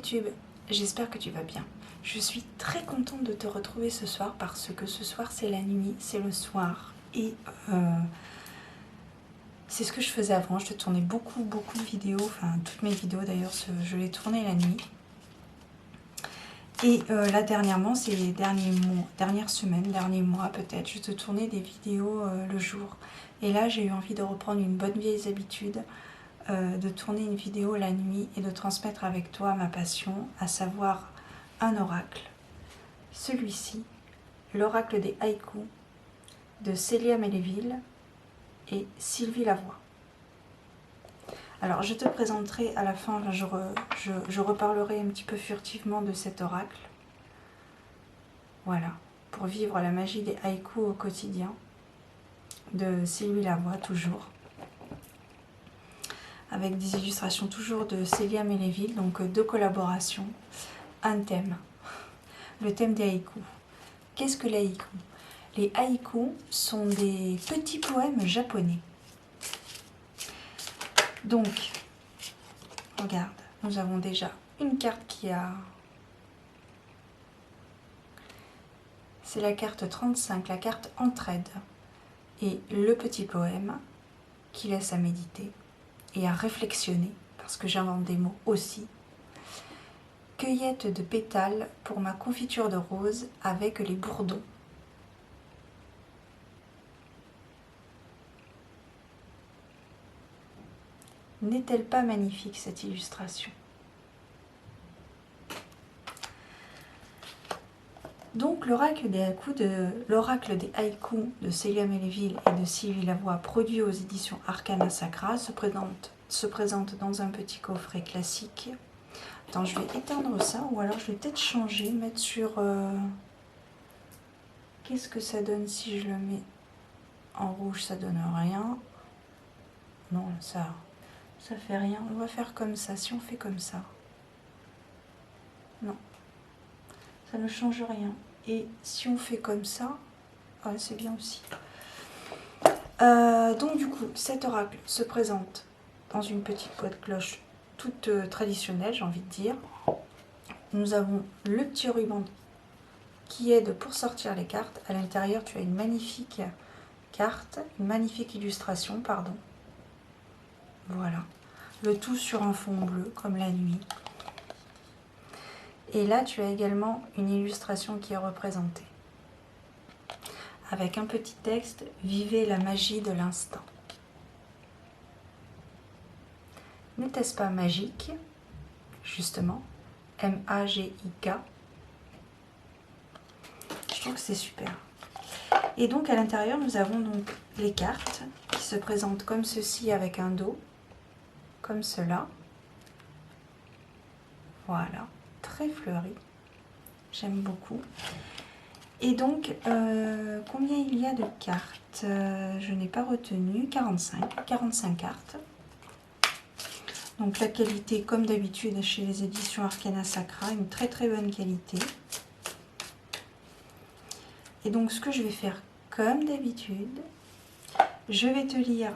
YouTube, j'espère que tu vas bien. Je suis très contente de te retrouver ce soir parce que ce soir c'est la nuit, c'est le soir et c'est ce que je faisais avant. Je te tournais beaucoup de vidéos, enfin toutes mes vidéos d'ailleurs je les tournais la nuit. Et là dernièrement, ces dernières semaines, derniers mois peut-être, je te tournais des vidéos le jour. Et là j'ai eu envie de reprendre une bonne vieille habitude, de tourner une vidéo la nuit et de transmettre avec toi ma passion, à savoir un oracle. Celui-ci, l'oracle des haïkus de Célia Melléville et Sylvie Lavoie. Alors je te présenterai à la fin, je reparlerai un petit peu furtivement de cet oracle. Voilà, pour vivre la magie des haïkus au quotidien, de Sylvie Lavoie toujours. Avec des illustrations toujours de Célia Melléville, donc deux collaborations, un thème, le thème des haïkus. Qu'est-ce que les haïkus? Les haïkus sont des petits poèmes japonais. Donc, regarde, nous avons déjà une carte qui a... C'est la carte 35, la carte Entraide. Et le petit poème qui laisse à méditer et à réflexionner, parce que j'invente des mots aussi. Cueillette de pétales pour ma confiture de rose avec les bourdons. N'est-elle pas magnifique cette illustration? Donc l'oracle des haïkus de Célia Melléville et de Sylvie Lavoie, produit aux éditions Arcana Sacra, se présente dans un petit coffret classique. Attends, je vais éteindre ça, ou alors je vais peut-être changer, mettre sur... Qu'est-ce que ça donne si je le mets en rouge? Ça donne rien. Non, ça fait rien. On va faire comme ça. Si on fait comme ça, non, ça ne change rien. Et si on fait comme ça, ouais, c'est bien aussi. Donc du coup, cet oracle se présente dans une petite boîte cloche toute traditionnelle, j'ai envie de dire. Nous avons le petit ruban qui aide pour sortir les cartes. À l'intérieur, tu as une magnifique carte, une magnifique illustration, pardon. Voilà. Le tout sur un fond bleu, comme la nuit. Et là, tu as également une illustration qui est représentée. Avec un petit texte, « Vivez la magie de l'instant ». N'était-ce pas magique? Justement, M-A-G-I-K. Je trouve que c'est super. Et donc, à l'intérieur, nous avons donc les cartes qui se présentent comme ceci avec un dos, comme cela. Voilà, très fleuri. J'aime beaucoup. Et donc, combien il y a de cartes? Je n'ai pas retenu, 45 cartes. Donc la qualité, comme d'habitude chez les éditions Arcana Sacra, une très bonne qualité. Et donc ce que je vais faire, comme d'habitude, je vais te lire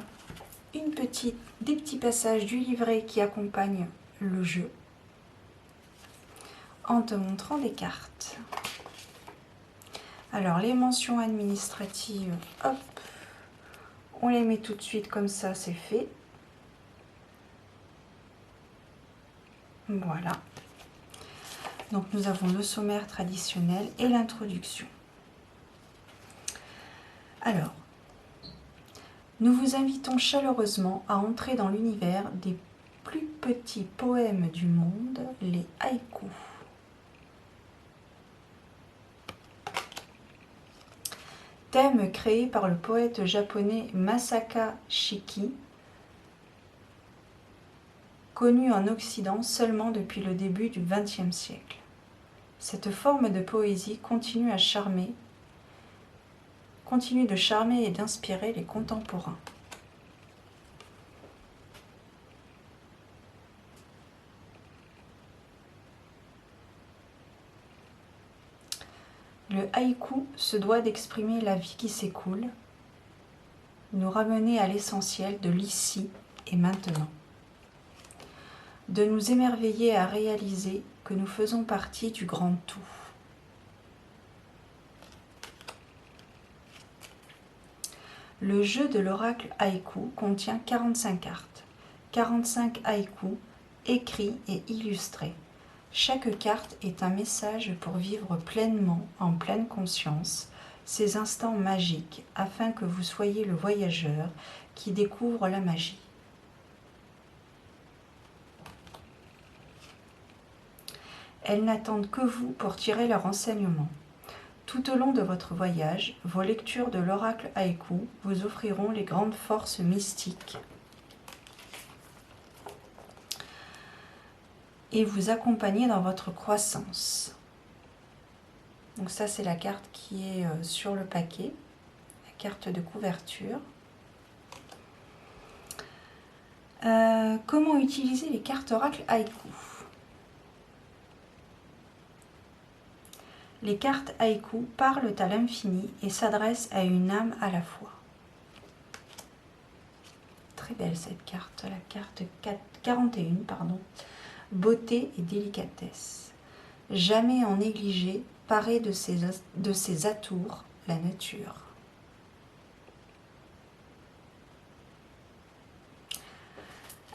des petits passages du livret qui accompagnent le jeu, en te montrant des cartes. Alors les mentions administratives, hop, on les met tout de suite comme ça, c'est fait. Voilà. Donc nous avons le sommaire traditionnel et l'introduction. Alors, nous vous invitons chaleureusement à entrer dans l'univers des plus petits poèmes du monde, les haïkus. Thème créé par le poète japonais Masaka Shiki, connu en Occident seulement depuis le début du XXe siècle. Cette forme de poésie continue de charmer et d'inspirer les contemporains. Le haïku se doit d'exprimer la vie qui s'écoule, nous ramener à l'essentiel de l'ici et maintenant. de nous émerveiller à réaliser que nous faisons partie du grand tout. Le jeu de l'oracle haïku contient 45 cartes, 45 haïkus écrits et illustrés. Chaque carte est un message pour vivre pleinement, en pleine conscience, ces instants magiques afin que vous soyez le voyageur qui découvre la magie. Elles n'attendent que vous pour tirer leurs enseignements. Tout au long de votre voyage, vos lectures de l'oracle haïku vous offriront les grandes forces mystiques et vous accompagner dans votre croissance. Donc ça, c'est la carte qui est sur le paquet, la carte de couverture. Comment utiliser les cartes oracle haïku? Les cartes haïku parlent à l'infini et s'adressent à une âme à la fois. Très belle cette carte, la carte 41, pardon. Beauté et délicatesse. Jamais en négliger, parée de ses atours, la nature.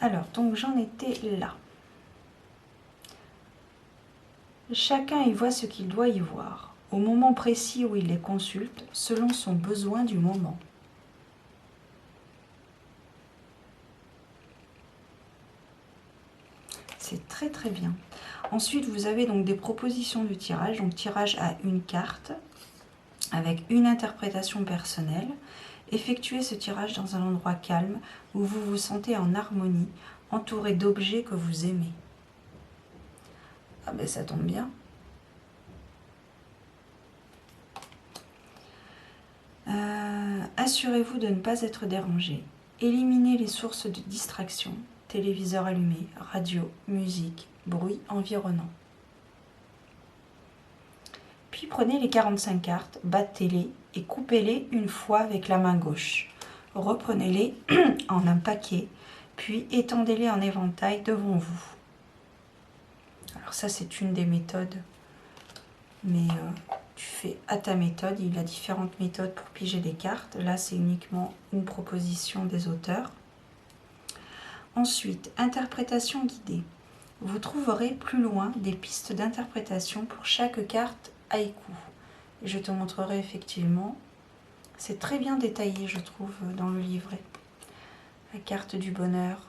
Alors, donc j'en étais là. Chacun y voit ce qu'il doit y voir, au moment précis où il les consulte, selon son besoin du moment. C'est très très bien. Ensuite, vous avez donc des propositions de tirage. Donc tirage à une carte, avec une interprétation personnelle. Effectuez ce tirage dans un endroit calme, où vous vous sentez en harmonie, entouré d'objets que vous aimez. Ah ben ça tombe bien. Assurez-vous de ne pas être dérangé. Éliminez les sources de distraction, téléviseur allumé, radio, musique, bruit environnant. Puis prenez les 45 cartes, battez-les et coupez-les une fois avec la main gauche. Reprenez-les en un paquet, puis étendez-les en éventail devant vous. Alors ça, c'est une des méthodes, mais tu fais à ta méthode. Il y a différentes méthodes pour piger des cartes. Là, c'est uniquement une proposition des auteurs. Ensuite, interprétation guidée. Vous trouverez plus loin des pistes d'interprétation pour chaque carte haïku. Je te montrerai effectivement. C'est très bien détaillé, je trouve, dans le livret. La carte du bonheur.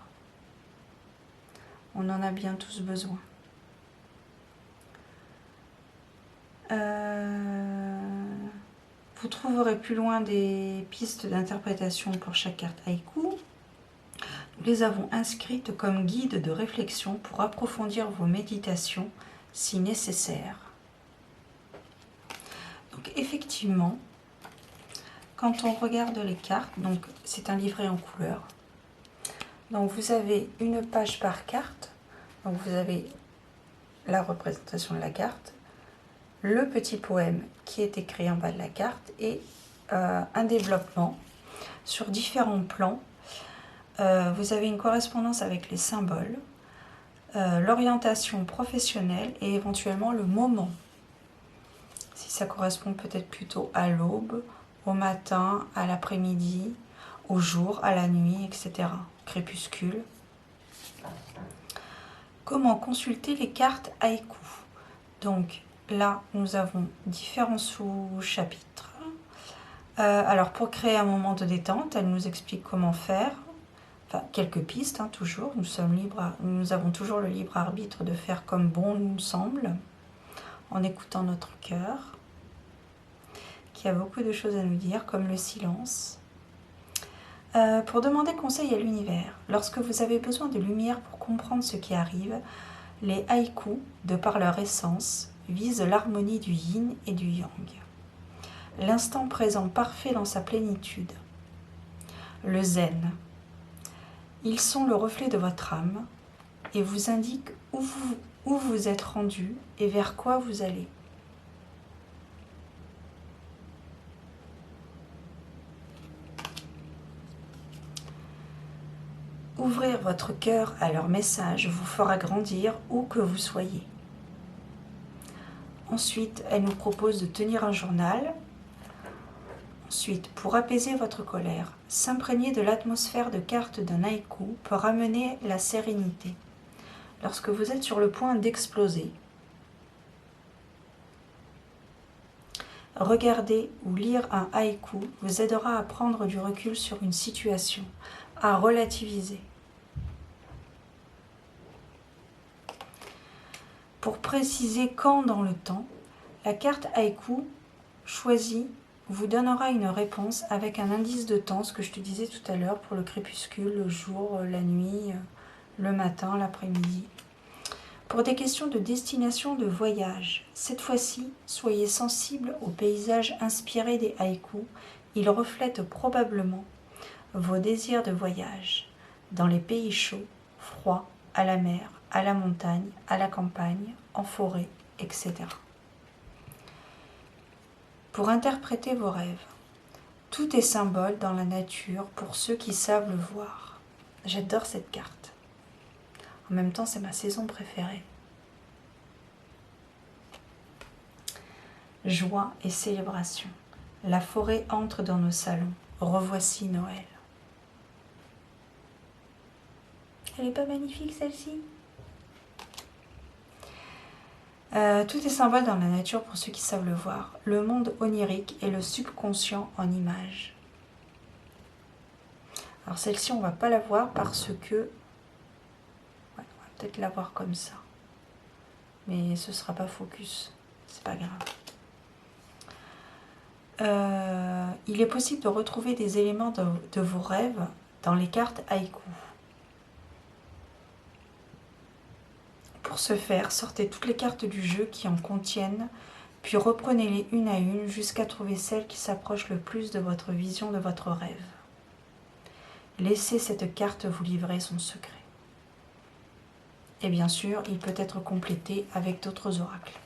On en a bien tous besoin. Vous trouverez plus loin des pistes d'interprétation pour chaque carte haïku. Nous les avons inscrites comme guide de réflexion pour approfondir vos méditations si nécessaire. Donc effectivement, quand on regarde les cartes, donc c'est un livret en couleur. Donc vous avez une page par carte. Donc vous avez la représentation de la carte, le petit poème qui est écrit en bas de la carte et un développement sur différents plans. Vous avez une correspondance avec les symboles, l'orientation professionnelle et éventuellement le moment. Si ça correspond peut-être plutôt à l'aube, au matin, à l'après-midi, au jour, à la nuit, etc. Crépuscule. Comment consulter les cartes haïku? Donc là, nous avons différents sous-chapitres. Alors pour créer un moment de détente, elle nous explique comment faire. Enfin, quelques pistes, hein, toujours. Nous avons toujours le libre arbitre de faire comme bon nous semble, en écoutant notre cœur, qui a beaucoup de choses à nous dire, comme le silence. Pour demander conseil à l'univers, lorsque vous avez besoin de lumière pour comprendre ce qui arrive, les haïkus, de par leur essence, visent l'harmonie du yin et du yang. L'instant présent parfait dans sa plénitude. Le zen. Ils sont le reflet de votre âme et vous indiquent où vous êtes rendu et vers quoi vous allez. Ouvrir votre cœur à leur message vous fera grandir où que vous soyez. Ensuite, elle nous propose de tenir un journal. Ensuite, pour apaiser votre colère, s'imprégner de l'atmosphère de cartes d'un haïku peut ramener la sérénité. Lorsque vous êtes sur le point d'exploser, regarder ou lire un haïku vous aidera à prendre du recul sur une situation, à relativiser. Pour préciser quand dans le temps, la carte haïku choisie vous donnera une réponse avec un indice de temps, ce que je te disais tout à l'heure pour le crépuscule, le jour, la nuit, le matin, l'après-midi. Pour des questions de destination de voyage, cette fois-ci, soyez sensible aux paysages inspirés des haïkus. Ils reflètent probablement vos désirs de voyage dans les pays chauds, froids, à la mer, à la montagne, à la campagne, en forêt, etc. Pour interpréter vos rêves, tout est symbole dans la nature pour ceux qui savent le voir. J'adore cette carte. En même temps, c'est ma saison préférée. Joie et célébration. La forêt entre dans nos salons. Revoici Noël. Elle n'est pas magnifique celle-ci ? Tout est symbole dans la nature pour ceux qui savent le voir. Le monde onirique et le subconscient en images. Alors celle-ci, on ne va pas la voir parce que... Ouais, on va peut-être la voir comme ça. Mais ce ne sera pas focus. C'est pas grave. Il est possible de retrouver des éléments de vos rêves dans les cartes haïku. Pour ce faire, sortez toutes les cartes du jeu qui en contiennent, puis reprenez-les une à une jusqu'à trouver celle qui s'approche le plus de votre vision de votre rêve. Laissez cette carte vous livrer son secret. Et bien sûr, il peut être complété avec d'autres oracles.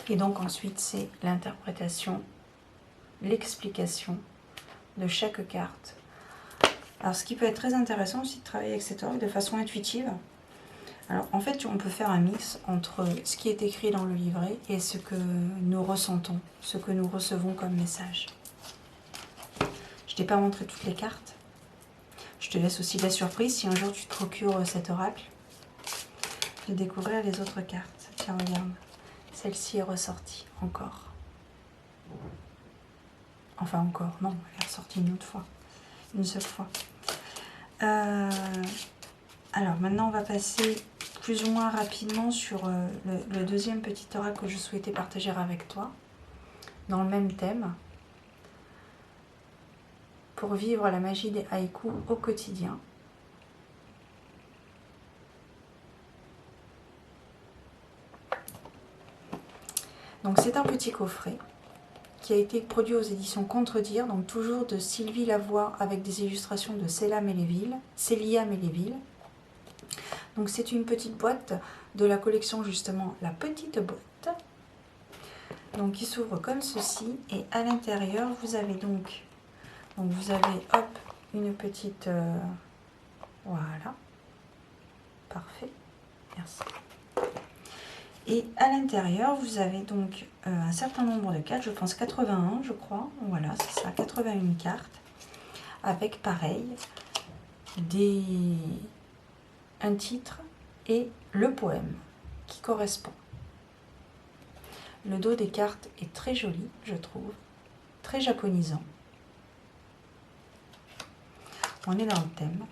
Et donc ensuite, c'est l'interprétation, l'explication de chaque carte. Alors ce qui peut être très intéressant aussi de travailler avec cet oracle de façon intuitive. Alors en fait, on peut faire un mix entre ce qui est écrit dans le livret et ce que nous ressentons, ce que nous recevons comme message. Je t'ai pas montré toutes les cartes. Je te laisse aussi la surprise si un jour tu te procures cet oracle de découvrir les autres cartes. Tiens, regarde. Celle-ci est ressortie, encore. Enfin, encore, non, elle est ressortie une autre fois. Une seule fois. Alors, maintenant, on va passer plus ou moins rapidement sur le deuxième petit oracle que je souhaitais partager avec toi, dans le même thème, pour vivre la magie des haïkus au quotidien. Donc c'est un petit coffret qui a été produit aux éditions Contredire, donc toujours de Sylvie Lavoie avec des illustrations de Célia Méléville. Donc c'est une petite boîte de la collection justement La Petite Boîte, donc qui s'ouvre comme ceci, et à l'intérieur vous avez donc vous avez hop une petite voilà, parfait, merci. Et à l'intérieur, vous avez donc un certain nombre de cartes, je pense 81, je crois. Voilà, c'est ça, 81 cartes. Avec pareil, un titre et le poème qui correspond. Le dos des cartes est très joli, je trouve. Très japonisant. On est dans le thème.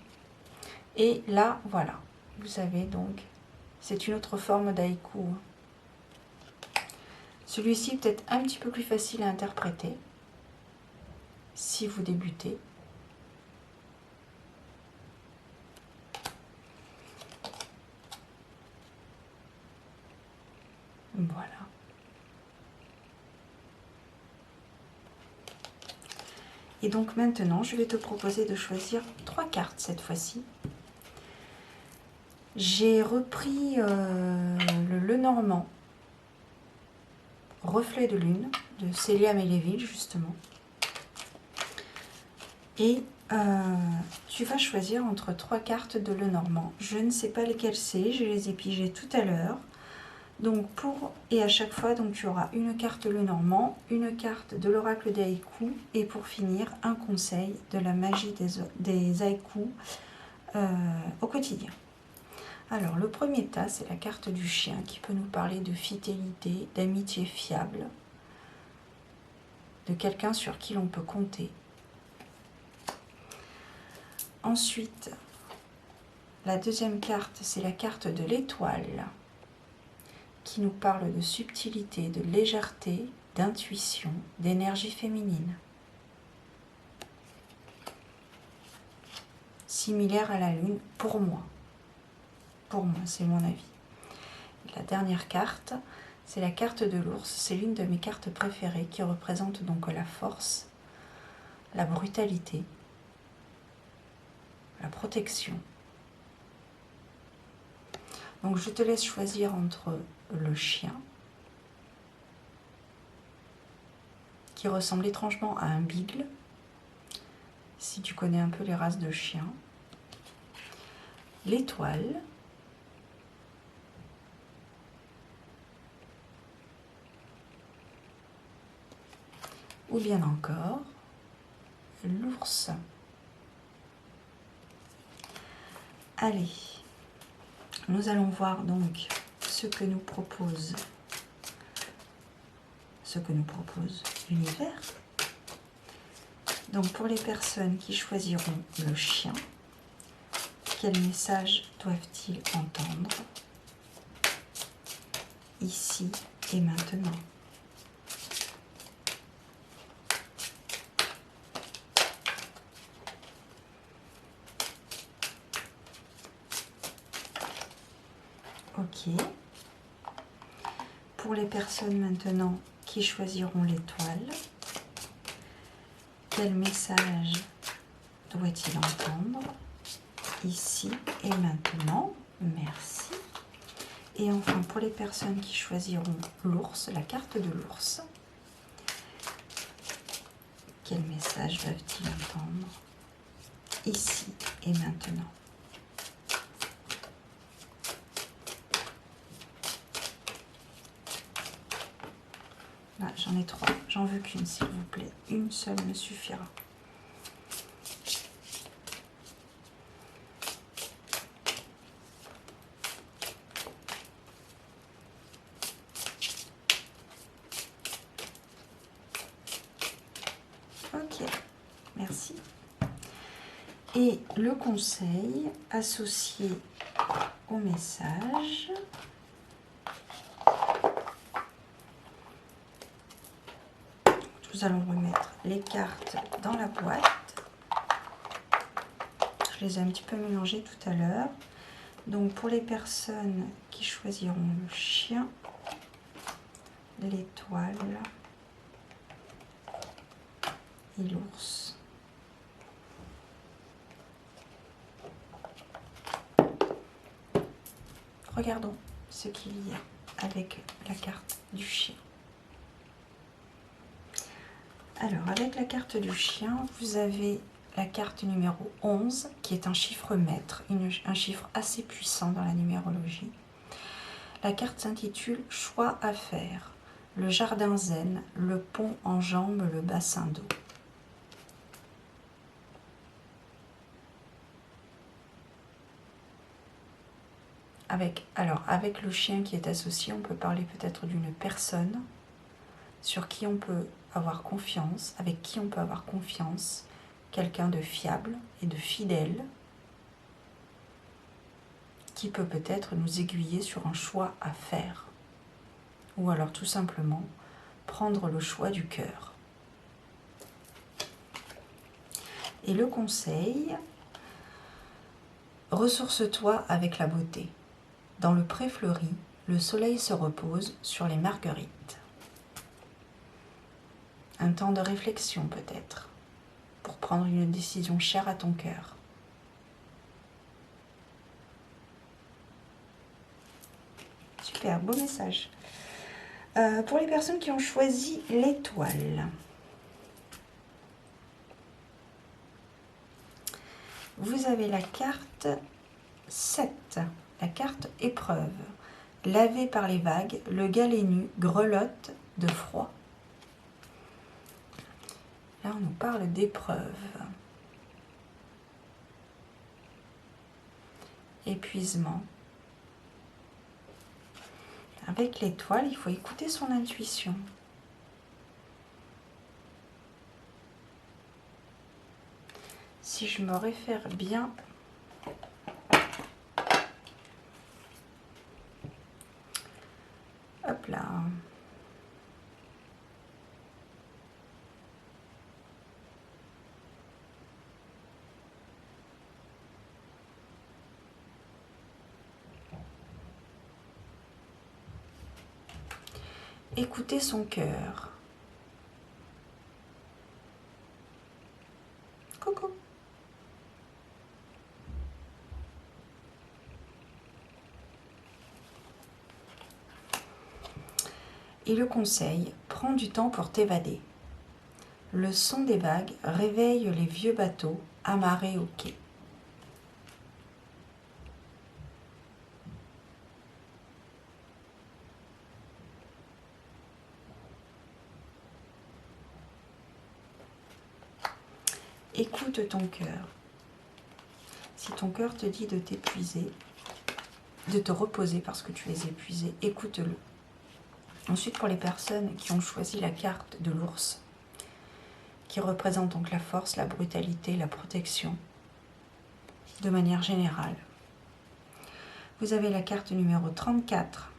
Et là, voilà. Vous avez donc... C'est une autre forme d'haïku. Celui-ci peut être un petit peu plus facile à interpréter si vous débutez. Voilà. Et donc maintenant, je vais te proposer de choisir 3 cartes cette fois-ci. J'ai repris le Lenormand, Reflet de lune, de Célia Méléville, justement. Et tu vas choisir entre 3 cartes de Lenormand. Je ne sais pas lesquelles c'est, je les ai pigées tout à l'heure. Donc et à chaque fois, donc, tu auras une carte de Lenormand, une carte de l'oracle des haïkus, et pour finir, un conseil de la magie des haïkus au quotidien. Alors, le premier tas, c'est la carte du chien qui peut nous parler de fidélité, d'amitié fiable, de quelqu'un sur qui l'on peut compter. Ensuite, la deuxième carte, c'est la carte de l'étoile qui nous parle de subtilité, de légèreté, d'intuition, d'énergie féminine. Similaire à la lune, pour moi. Pour moi, c'est mon avis. La dernière carte, c'est la carte de l'ours. C'est l'une de mes cartes préférées qui représente donc la force, la brutalité, la protection. Donc je te laisse choisir entre le chien, qui ressemble étrangement à un beagle, si tu connais un peu les races de chiens, l'étoile, ou bien encore l'ours. Allez, nous allons voir donc ce que nous propose l'univers. Donc pour les personnes qui choisiront le chien, quel message doivent-ils entendre ici et maintenant? Ok. Pour les personnes maintenant qui choisiront l'étoile, quel message doit-il entendre ici et maintenant? Merci. Et enfin, pour les personnes qui choisiront l'ours, la carte de l'ours, quel message doivent-ils entendre ici et maintenant? Là, j'en ai 3, j'en veux qu'une s'il vous plaît. Une seule me suffira. Ok, merci. Et le conseil associé au message. Nous allons remettre les cartes dans la boîte. Je les ai un petit peu mélangées tout à l'heure. Donc pour les personnes qui choisiront le chien, l'étoile et l'ours. Regardons ce qu'il y a avec la carte du chien. Alors, avec la carte du chien, vous avez la carte numéro 11, qui est un chiffre maître, un chiffre assez puissant dans la numérologie. La carte s'intitule « Choix à faire », le jardin zen, le pont enjambe le bassin d'eau. Avec le chien qui est associé, on peut parler peut-être d'une personne sur qui on peut avoir confiance, avec qui on peut avoir confiance, quelqu'un de fiable et de fidèle, qui peut peut-être nous aiguiller sur un choix à faire, ou alors tout simplement prendre le choix du cœur. Et le conseil, ressource-toi avec la beauté. Dans le pré fleuri, le soleil se repose sur les marguerites. Un temps de réflexion peut-être, pour prendre une décision chère à ton cœur. Super, beau message. Pour les personnes qui ont choisi l'étoile, vous avez la carte 7, la carte épreuve. Lavé par les vagues, le galet nu grelotte de froid. Là, on nous parle d'épreuve. Épuisement. Avec l'étoile, il faut écouter son intuition. Si je me réfère bien hop là. Écoutez son cœur. Coucou. Et le conseil, prends du temps pour t'évader. Le son des vagues réveille les vieux bateaux amarrés au quai. Écoute ton cœur. Si ton cœur te dit de t'épuiser, de te reposer parce que tu es épuisé, écoute-le. Ensuite, pour les personnes qui ont choisi la carte de l'ours, qui représente donc la force, la brutalité, la protection, de manière générale, vous avez la carte numéro 34,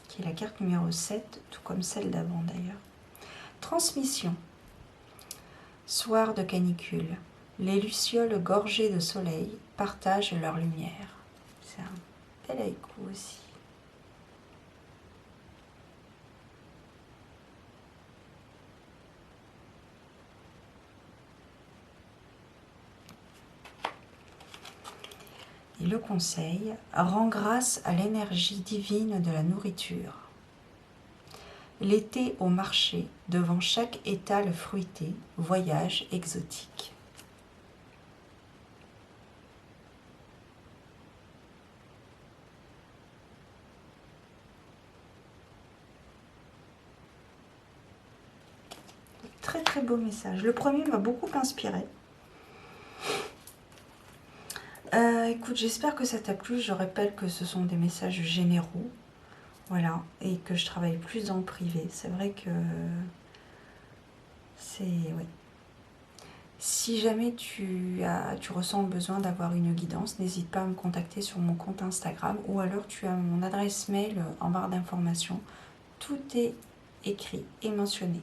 qui est la carte numéro 7, tout comme celle d'avant d'ailleurs. Transmission. Soir de canicule, les lucioles gorgées de soleil partagent leur lumière. C'est un bel haïku aussi. Et le conseil, rend grâce à l'énergie divine de la nourriture. L'été au marché, devant chaque étal fruité, voyage exotique. Très très beau message. Le premier m'a beaucoup inspiré. Écoute, j'espère que ça t'a plu. Je rappelle que ce sont des messages généraux. Voilà, et que je travaille plus en privé. C'est vrai que c'est... Oui. Si jamais tu ressens le besoin d'avoir une guidance, n'hésite pas à me contacter sur mon compte Instagram ou alors tu as mon adresse mail en barre d'informations. Tout est écrit et mentionné.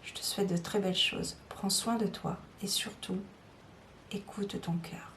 Je te souhaite de très belles choses. Prends soin de toi et surtout, écoute ton cœur.